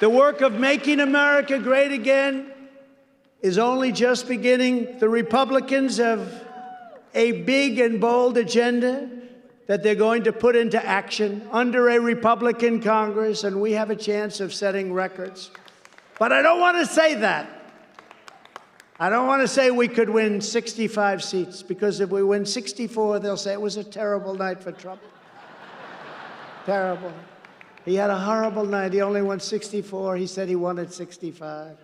The work of making America great again is only just beginning. The Republicans have a big and bold agenda that they're going to put into action under a Republican Congress, and we have a chance of setting records. But I don't want to say that. I don't want to say we could win 65 seats, because if we win 64, they'll say it was a terrible night for Trump. Terrible. He had a horrible night. He only won 64. He said he wanted 65.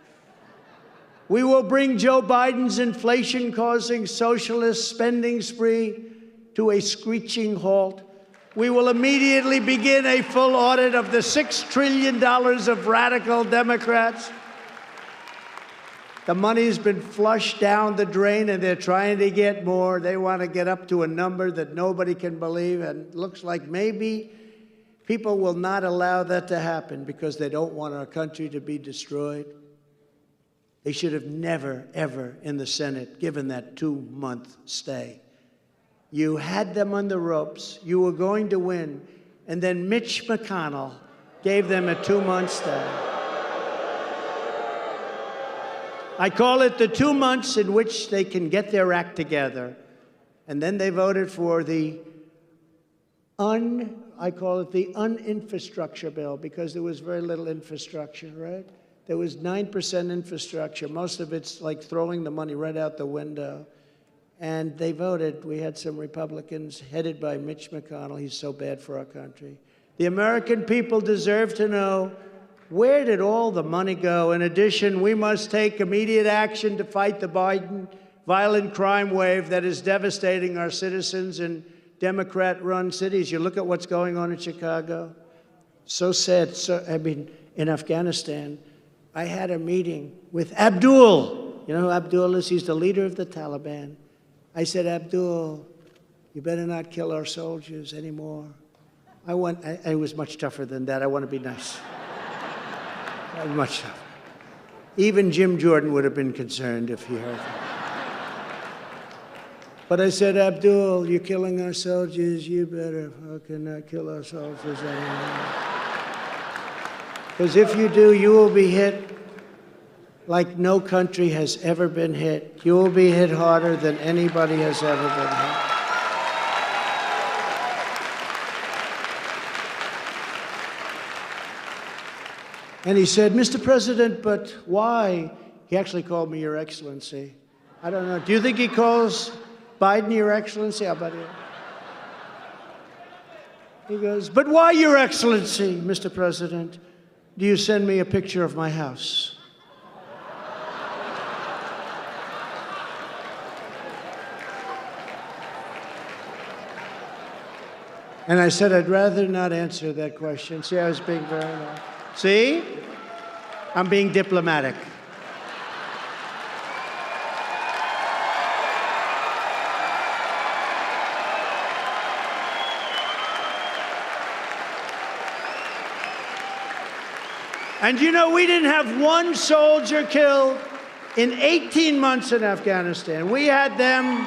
We will bring Joe Biden's inflation-causing socialist spending spree to a screeching halt. We will immediately begin a full audit of the $6 trillion of radical Democrats. The money's been flushed down the drain, and they're trying to get more. They want to get up to a number that nobody can believe, and it looks like maybe people will not allow that to happen because they don't want our country to be destroyed. They should have never, ever in the Senate given that 2-month stay. You had them on the ropes. You were going to win. And then Mitch McConnell gave them a 2-month stay. I call it the 2 months in which they can get their act together. And then they voted for the I call it the un-infrastructure bill, because there was very little infrastructure, right? There was 9% infrastructure. Most of it's like throwing the money right out the window. And they voted. We had some Republicans headed by Mitch McConnell. He's so bad for our country. The American people deserve to know, where did all the money go? In addition, we must take immediate action to fight the Biden violent crime wave that is devastating our citizens in Democrat-run cities. You look at what's going on in Chicago. So sad. In Afghanistan, I had a meeting with Abdul. You know who Abdul is? He's the leader of the Taliban. I said, Abdul, you better not kill our soldiers anymore. I was much tougher than that. I want to be nice. Much tougher. Even Jim Jordan would have been concerned if he heard that. But I said, Abdul, you're killing our soldiers. You better fucking not kill our soldiers anymore. Because if you do, you will be hit like no country has ever been hit. You will be hit harder than anybody has ever been hit. And he said, Mr. President, but why? He actually called me Your Excellency. I don't know. Do you think he calls Biden Your Excellency? How about you? He goes, but why Your Excellency, Mr. President? Do you send me a picture of my house? And I said, I'd rather not answer that question. See, I was being very nice. See? I'm being diplomatic. And you know, we didn't have one soldier killed in 18 months in Afghanistan. We had them,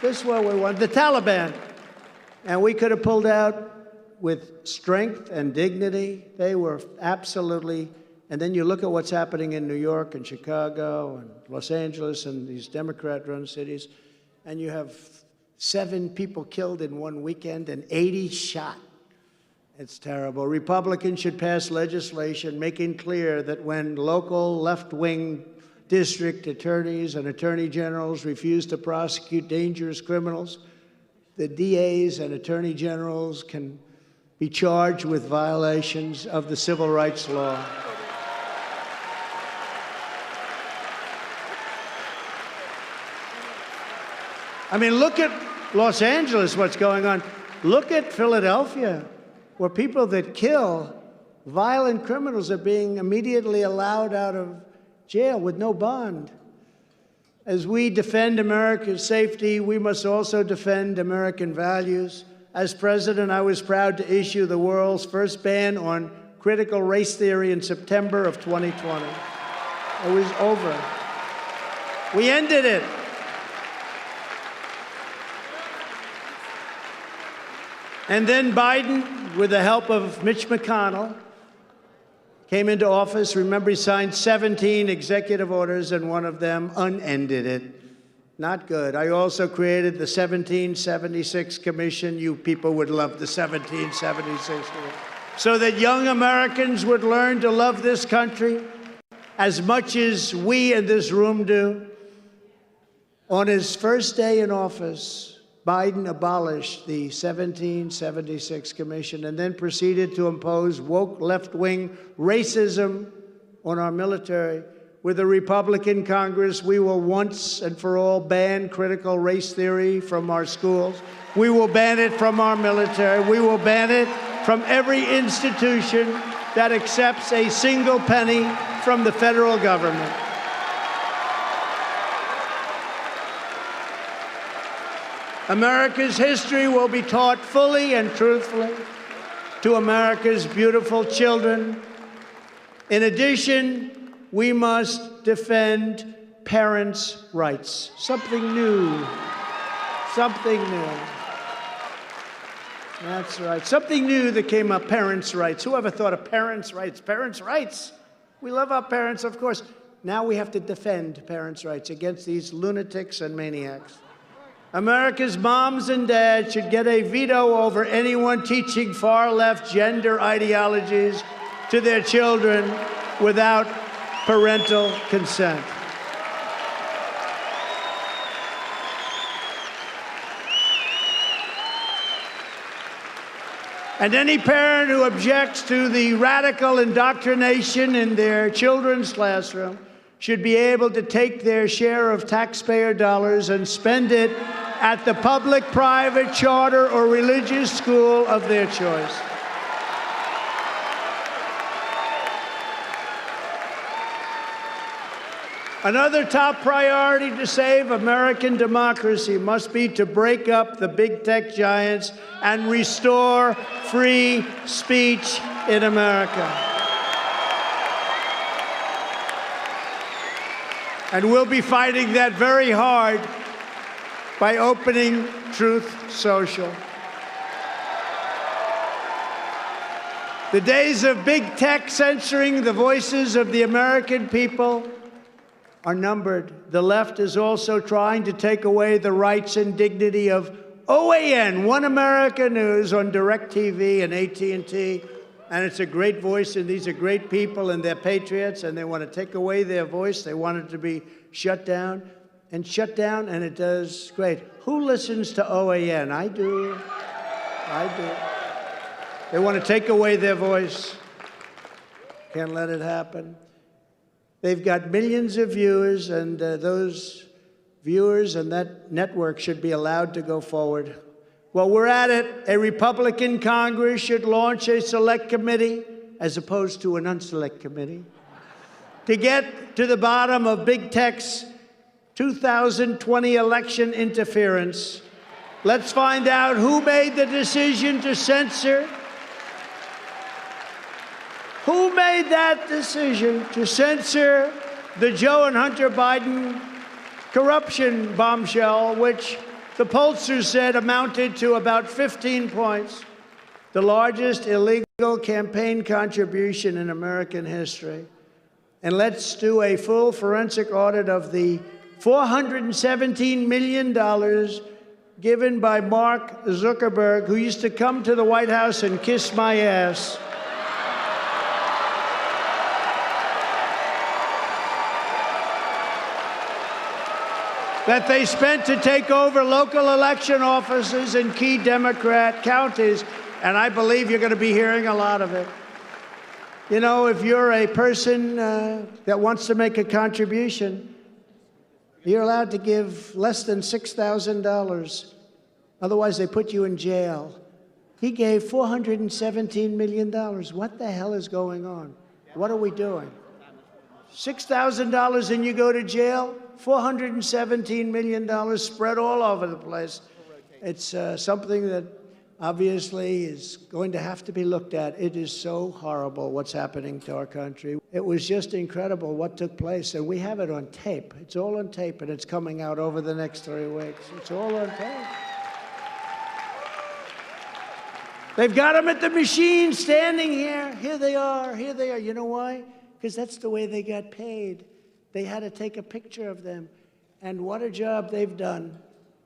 this is what we wanted, the Taliban. And we could have pulled out with strength and dignity. They were absolutely, and then you look at what's happening in New York and Chicago and Los Angeles and these Democrat-run cities, and you have 7 people killed in one weekend and 80 shot. It's terrible. Republicans should pass legislation making clear that when local left-wing district attorneys and attorney generals refuse to prosecute dangerous criminals, the DAs and attorney generals can be charged with violations of the civil rights law. I mean, look at Los Angeles, what's going on. Look at Philadelphia, where people that kill violent criminals are being immediately allowed out of jail with no bond. As we defend America's safety, we must also defend American values. As president, I was proud to issue the world's first ban on critical race theory in September of 2020. It was over. We ended it. And then Biden with the help of Mitch McConnell, came into office. Remember, he signed 17 executive orders, and one of them unended it. Not good. I also created the 1776 Commission. You people would love the 1776 Commission. So that young Americans would learn to love this country as much as we in this room do. On his first day in office, Biden abolished the 1776 Commission and then proceeded to impose woke left-wing racism on our military. With a Republican Congress, we will once and for all ban critical race theory from our schools. We will ban it from our military. We will ban it from every institution that accepts a single penny from the federal government. America's history will be taught fully and truthfully to America's beautiful children. In addition, we must defend parents' rights. Something new. Something new. That's right. Something new that came up, parents' rights. Who ever thought of parents' rights? Parents' rights. We love our parents, of course. Now we have to defend parents' rights against these lunatics and maniacs. America's moms and dads should get a veto over anyone teaching far-left gender ideologies to their children without parental consent. And any parent who objects to the radical indoctrination in their children's classroom should be able to take their share of taxpayer dollars and spend it at the public, private, charter, or religious school of their choice. Another top priority to save American democracy must be to break up the big tech giants and restore free speech in America. And we'll be fighting that very hard by opening Truth Social. The days of big tech censoring the voices of the American people are numbered. The left is also trying to take away the rights and dignity of OAN, One America News, on DirecTV and AT&T. And it's a great voice, and these are great people, and they're patriots, and they want to take away their voice. They want it to be shut down, and it does great. Who listens to OAN? I do. I do. They want to take away their voice. Can't let it happen. They've got millions of viewers, and those viewers and that network should be allowed to go forward. Well, we're at it. A Republican Congress should launch a select committee, as opposed to an unselect committee, to get to the bottom of big tech's 2020 election interference. Let's find out who made the decision to censor. Who made that decision to censor the Joe and Hunter Biden corruption bombshell, which the pollsters said amounted to about 15 points, the largest illegal campaign contribution in American history? And let's do a full forensic audit of the $417 million given by Mark Zuckerberg, who used to come to the White House and kiss my ass. That they spent to take over local election offices in key Democrat counties, and I believe you're going to be hearing a lot of it. You know, if you're a person that wants to make a contribution, you're allowed to give less than $6,000. Otherwise, they put you in jail. He gave $417 million. What the hell is going on? What are we doing? $6,000 and you go to jail? $417 million spread all over the place. It's something that obviously is going to have to be looked at. It is so horrible what's happening to our country. It was just incredible what took place, and we have it on tape. It's all on tape, and it's coming out over the next 3 weeks. It's all on tape. They've got them at the machine standing here. Here they are. Here they are. You know why? Because that's the way they got paid. They had to take a picture of them. And what a job they've done.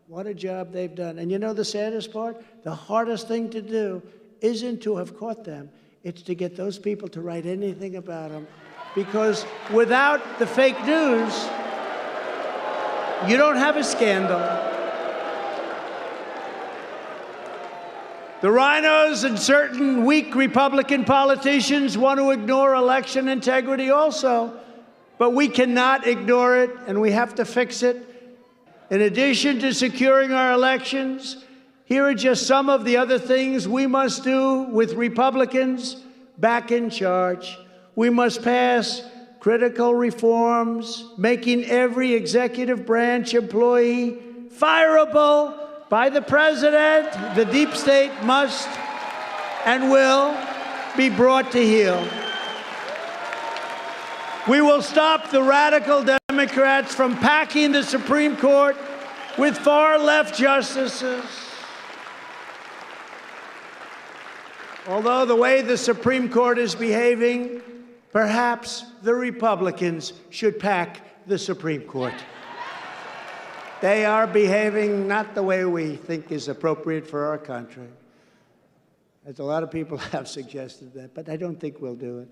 What a job they've done. And you know the saddest part? The hardest thing to do isn't to have caught them. It's to get those people to write anything about them. Because without the fake news, you don't have a scandal. The rhinos and certain weak Republican politicians want to ignore election integrity also. But we cannot ignore it, and we have to fix it. In addition to securing our elections, here are just some of the other things we must do with Republicans back in charge. We must pass critical reforms, making every executive branch employee fireable by the president. The deep state must and will be brought to heel. We will stop the radical Democrats from packing the Supreme Court with far-left justices. Although the way the Supreme Court is behaving, perhaps the Republicans should pack the Supreme Court. They are behaving not the way we think is appropriate for our country. As a lot of people have suggested that, but I don't think we'll do it.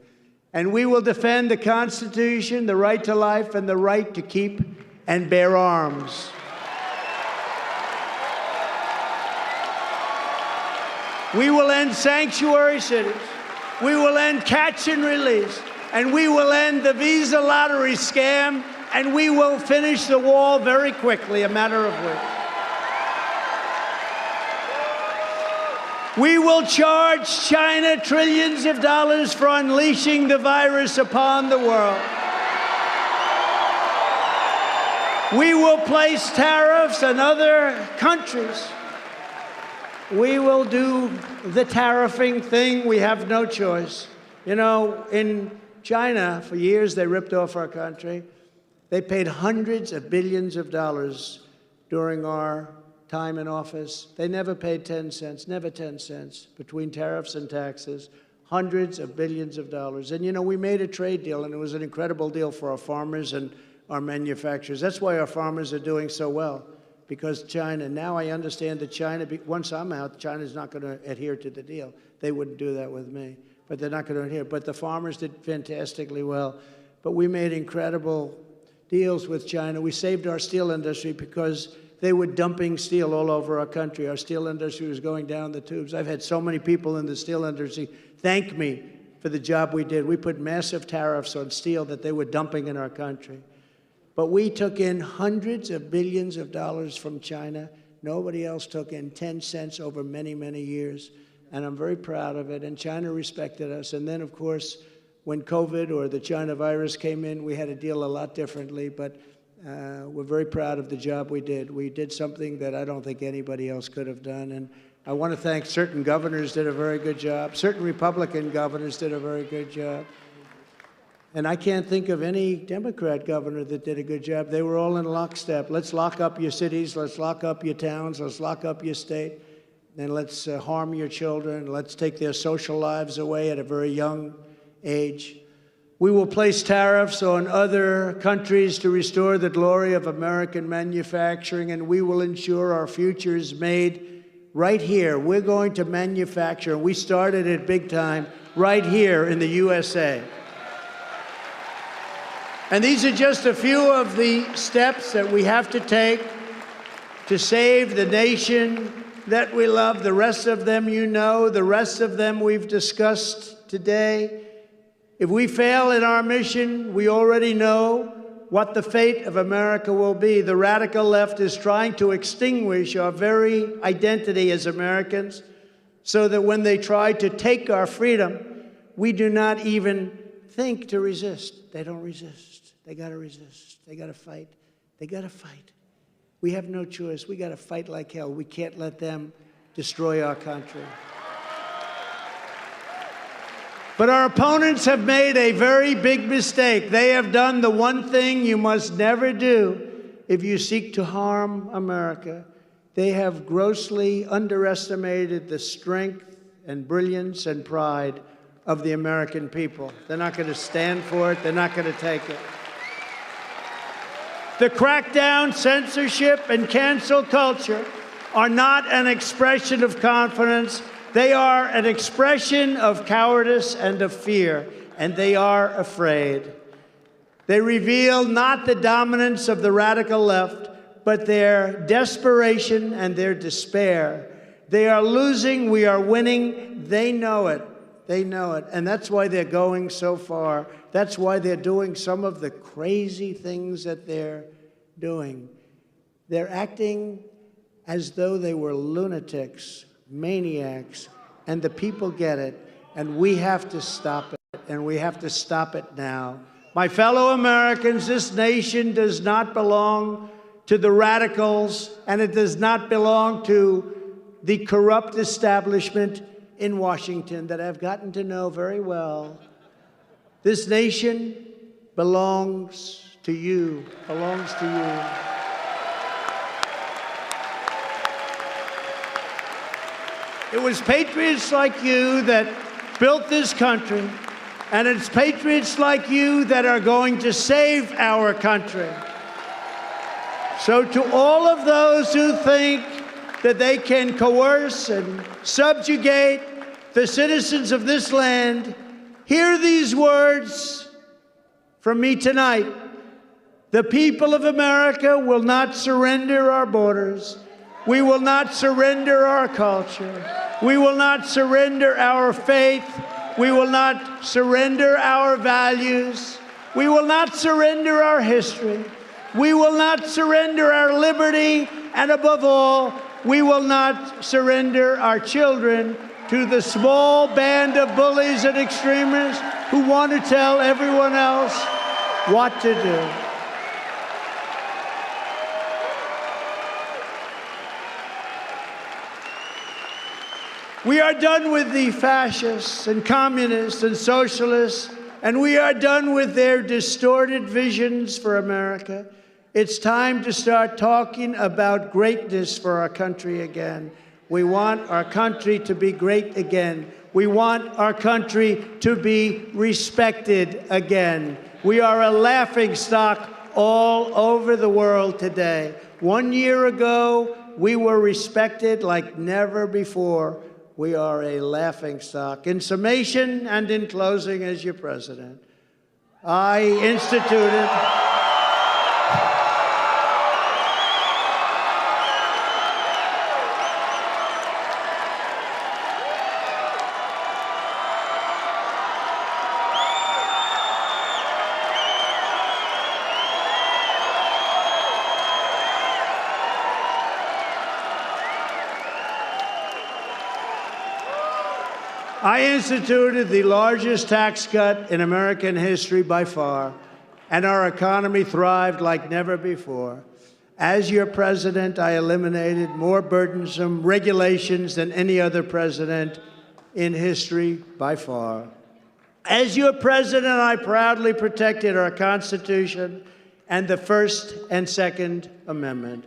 And we will defend the Constitution, the right to life, and the right to keep and bear arms. We will end sanctuary cities. We will end catch and release. And we will end the visa lottery scam. And we will finish the wall very quickly, a matter of weeks. We will charge China trillions of dollars for unleashing the virus upon the world. We will place tariffs on other countries. We will do the tariffing thing. We have no choice. You know, in China, for years, they ripped off our country. They paid hundreds of billions of dollars during our time in office. They never paid 10 cents, never 10 cents, between tariffs and taxes, hundreds of billions of dollars. And, you know, we made a trade deal, and it was an incredible deal for our farmers and our manufacturers. That's why our farmers are doing so well, because China, now I understand that China, once I'm out, China's not going to adhere to the deal. They wouldn't do that with me, but they're not going to adhere. But the farmers did fantastically well. But we made incredible deals with China. We saved our steel industry because they were dumping steel all over our country. Our steel industry was going down the tubes. I've had so many people in the steel industry thank me for the job we did. We put massive tariffs on steel that they were dumping in our country. But we took in hundreds of billions of dollars from China. Nobody else took in 10 cents over many, many years. And I'm very proud of it. And China respected us. And then, of course, when COVID or the China virus came in, we had to deal a lot differently. But we're very proud of the job we did. We did something that I don't think anybody else could have done. And I want to thank certain governors did a very good job. Certain Republican governors did a very good job. And I can't think of any Democrat governor that did a good job. They were all in lockstep. Let's lock up your cities. Let's lock up your towns. Let's lock up your state. And let's harm your children. Let's take their social lives away at a very young age. We will place tariffs on other countries to restore the glory of American manufacturing, and we will ensure our future is made right here. We're going to manufacture, and we started it big time, right here in the USA. And these are just a few of the steps that we have to take to save the nation that we love. The rest of them you know, the rest of them we've discussed today. If we fail in our mission, we already know what the fate of America will be. The radical left is trying to extinguish our very identity as Americans so that when they try to take our freedom, we do not even think to resist. They don't resist. They got to resist. They got to fight. They got to fight. We have no choice. We got to fight like hell. We can't let them destroy our country. But our opponents have made a very big mistake. They have done the one thing you must never do if you seek to harm America. They have grossly underestimated the strength and brilliance and pride of the American people. They're not going to stand for it. They're not going to take it. The crackdown, censorship, and cancel culture are not an expression of confidence. They are an expression of cowardice and of fear, and they are afraid. They reveal not the dominance of the radical left, but their desperation and their despair. They are losing, we are winning. They know it. They know it. And that's why they're going so far. That's why they're doing some of the crazy things that they're doing. They're acting as though they were lunatics, maniacs, and the people get it. And we have to stop it, and we have to stop it now. My fellow Americans, this nation does not belong to the radicals, and it does not belong to the corrupt establishment in Washington that I've gotten to know very well. This nation belongs to you, belongs to you. It was patriots like you that built this country, and it's patriots like you that are going to save our country. So to all of those who think that they can coerce and subjugate the citizens of this land, hear these words from me tonight. The people of America will not surrender our borders. We will not surrender our culture. We will not surrender our faith. We will not surrender our values. We will not surrender our history. We will not surrender our liberty. And above all, we will not surrender our children to the small band of bullies and extremists who want to tell everyone else what to do. We are done with the fascists and communists and socialists, and we are done with their distorted visions for America. It's time to start talking about greatness for our country again. We want our country to be great again. We want our country to be respected again. We are a laughingstock all over the world today. 1 year ago, we were respected like never before. We are a laughingstock. In summation and in closing, as your president, I instituted the largest tax cut in American history by far, and our economy thrived like never before. As your president, I eliminated more burdensome regulations than any other president in history by far. As your president, I proudly protected our Constitution and the First and Second Amendment.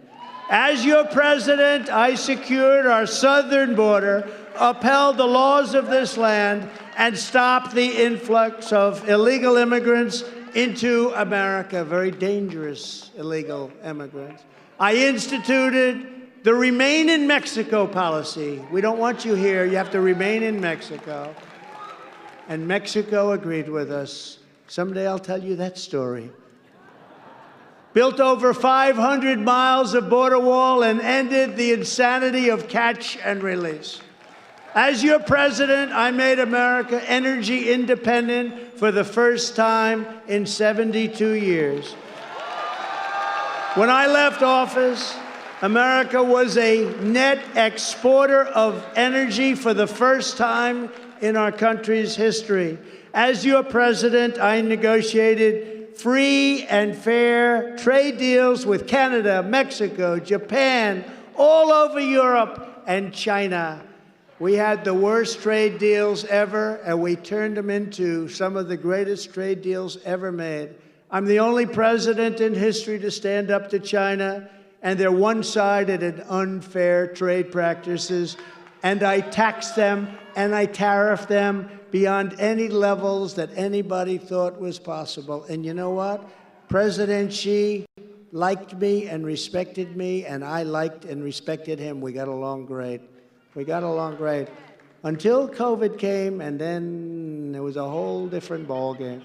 As your president, I secured our southern border, upheld the laws of this land, and stopped the influx of illegal immigrants into America, very dangerous illegal immigrants. I instituted the Remain in Mexico policy. We don't want you here. You have to remain in Mexico. And Mexico agreed with us. Someday I'll tell you that story. Built over 500 miles of border wall and ended the insanity of catch and release. As your president, I made America energy independent for the first time in 72 years. When I left office, America was a net exporter of energy for the first time in our country's history. As your president, I negotiated free and fair trade deals with Canada, Mexico, Japan, all over Europe, and China. We had the worst trade deals ever, and we turned them into some of the greatest trade deals ever made. I'm the only president in history to stand up to China and their one-sided and unfair trade practices. and I taxed them, and I tariffed them beyond any levels that anybody thought was possible. And you know what? President Xi liked me and respected me, and I liked and respected him. We got along great. We got along great. Until COVID came, and then it was a whole different ballgame.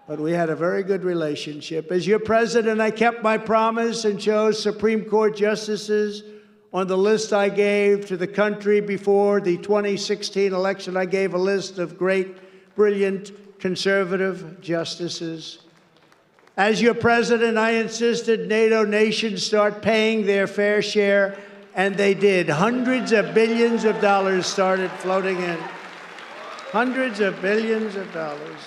But we had a very good relationship. As your president, I kept my promise and chose Supreme Court justices on the list I gave to the country before the 2016 election. I gave a list of great, brilliant, conservative justices. As your president, I insisted NATO nations start paying their fair share, and they did. Hundreds of billions of dollars started floating in. Hundreds of billions of dollars.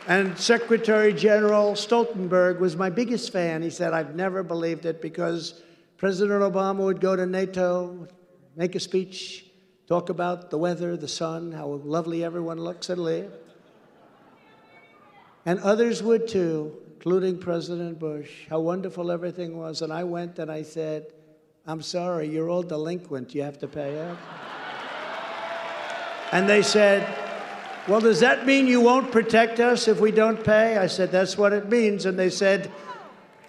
And Secretary General Stoltenberg was my biggest fan. He said, I've never believed it, because President Obama would go to NATO, make a speech, talk about the weather, the sun, how lovely everyone looks and live. And others would too, including President Bush, how wonderful everything was. And I went and I said, I'm sorry, you're all delinquent. You have to pay it. And they said, well, does that mean you won't protect us if we don't pay? I said, that's what it means. And they said,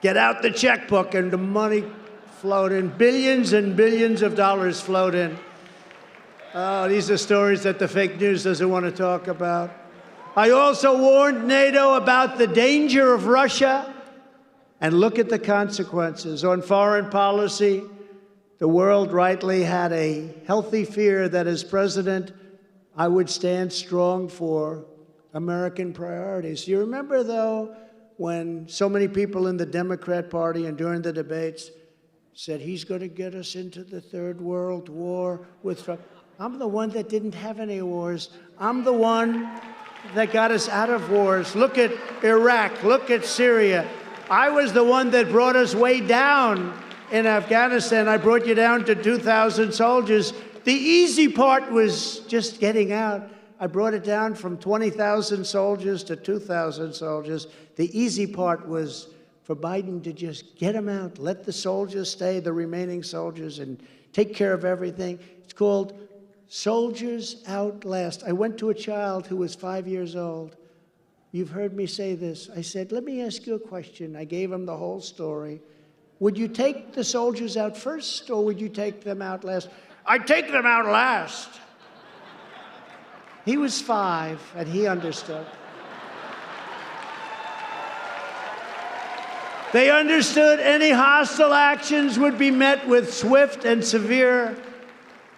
get out the checkbook. And the money flowed in. Billions and billions of dollars flowed in. Oh, these are stories that the fake news doesn't want to talk about. I also warned NATO about the danger of Russia. And look at the consequences. On foreign policy, the world rightly had a healthy fear that as president, I would stand strong for American priorities. You remember, though, when so many people in the Democrat Party and during the debates said, he's going to get us into the Third World War with Trump. I'm the one that didn't have any wars. I'm the one that got us out of wars. Look at Iraq. Look at Syria. I was the one that brought us way down in Afghanistan. I brought you down to 2,000 soldiers. The easy part was just getting out. I brought it down from 20,000 soldiers to 2,000 soldiers. The easy part was for Biden to just get them out, let the soldiers stay, the remaining soldiers, and take care of everything. It's called Soldiers Out Last. I went to a child who was 5 years old. You've heard me say this. I said, let me ask you a question. I gave him the whole story. Would you take the soldiers out first, or would you take them out last? I'd take them out last. He was 5, and he understood. They understood any hostile actions would be met with swift and severe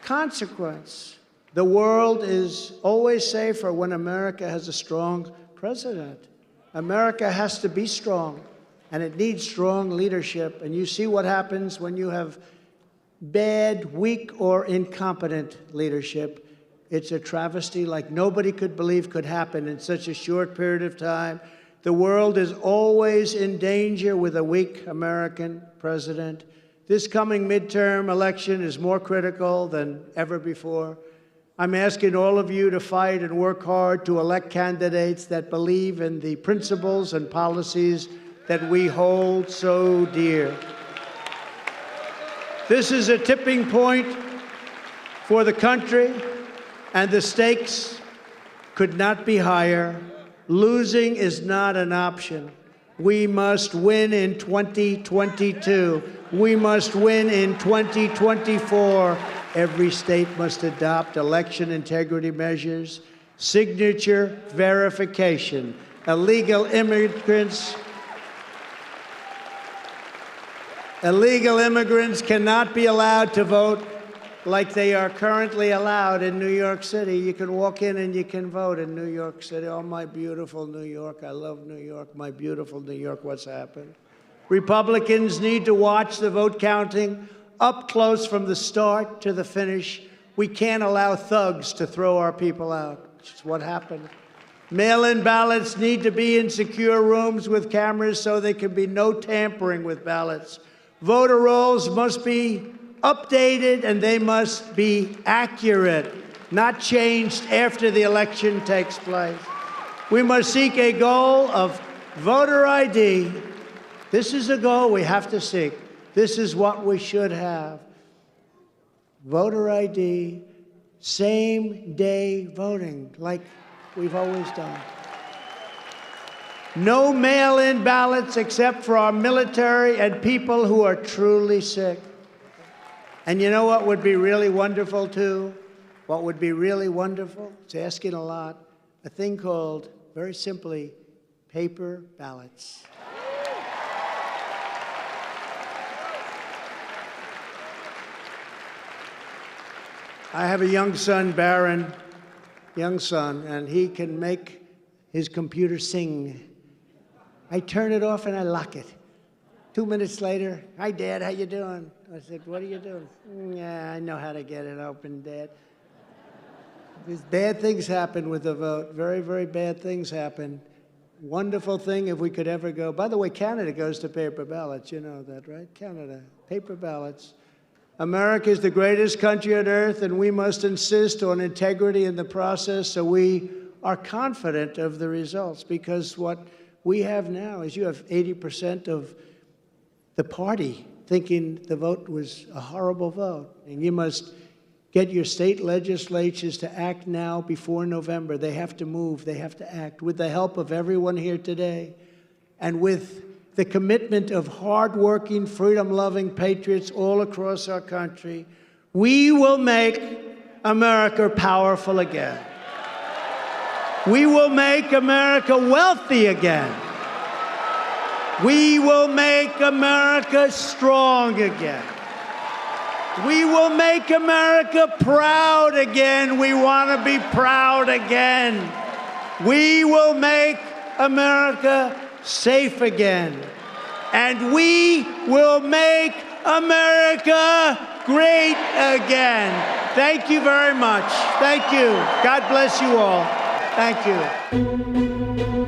consequence. The world is always safer when America has a strong president. America has to be strong, and it needs strong leadership. And you see what happens when you have bad, weak, or incompetent leadership. It's a travesty like nobody could believe could happen in such a short period of time. The world is always in danger with a weak American president. This coming midterm election is more critical than ever before. I'm asking all of you to fight and work hard to elect candidates that believe in the principles and policies that we hold so dear. This is a tipping point for the country, and the stakes could not be higher. Losing is not an option. We must win in 2022. We must win in 2024. Every state must adopt election integrity measures, signature verification. Illegal immigrants cannot be allowed to vote like they are currently allowed in New York City. You can walk in and you can vote in New York City. Oh, my beautiful New York. I love New York. My beautiful New York. What's happened? Republicans need to watch the vote counting up close from the start to the finish. We can't allow thugs to throw our people out, which is what happened. Mail-in ballots need to be in secure rooms with cameras so there can be no tampering with ballots. Voter rolls must be updated, and they must be accurate, not changed after the election takes place. We must seek a goal of voter ID. This is a goal we have to seek. This is what we should have. voter ID, same-day voting, like we've always done. No mail-in ballots except for our military and people who are truly sick. And you know what would be really wonderful, too? What would be really wonderful? It's asking a lot. A thing called, very simply, paper ballots. I have a young son, Barron, young son, and he can make his computer sing. I turn it off and I lock it. 2 minutes later, "Hi, Dad, how you doing?" I said, "What are you doing?" "Yeah, I know how to get it open, Dad." These bad things happen with the vote. Very, very bad things happen. Wonderful thing if we could ever go. By the way, Canada goes to paper ballots. You know that, right? Canada, paper ballots. America is the greatest country on earth, and we must insist on integrity in the process so we are confident of the results. Because what we have now is you have 80% of the party thinking the vote was a horrible vote. And you must get your state legislatures to act now before November. They have to move. They have to act with the help of everyone here today and with the commitment of hardworking, freedom-loving patriots all across our country. We will make America powerful again. We will make America wealthy again. We will make America strong again. We will make America proud again. We want to be proud again. We will make America safe again. And we will make America great again. Thank you very much. Thank you. God bless you all. Thank you.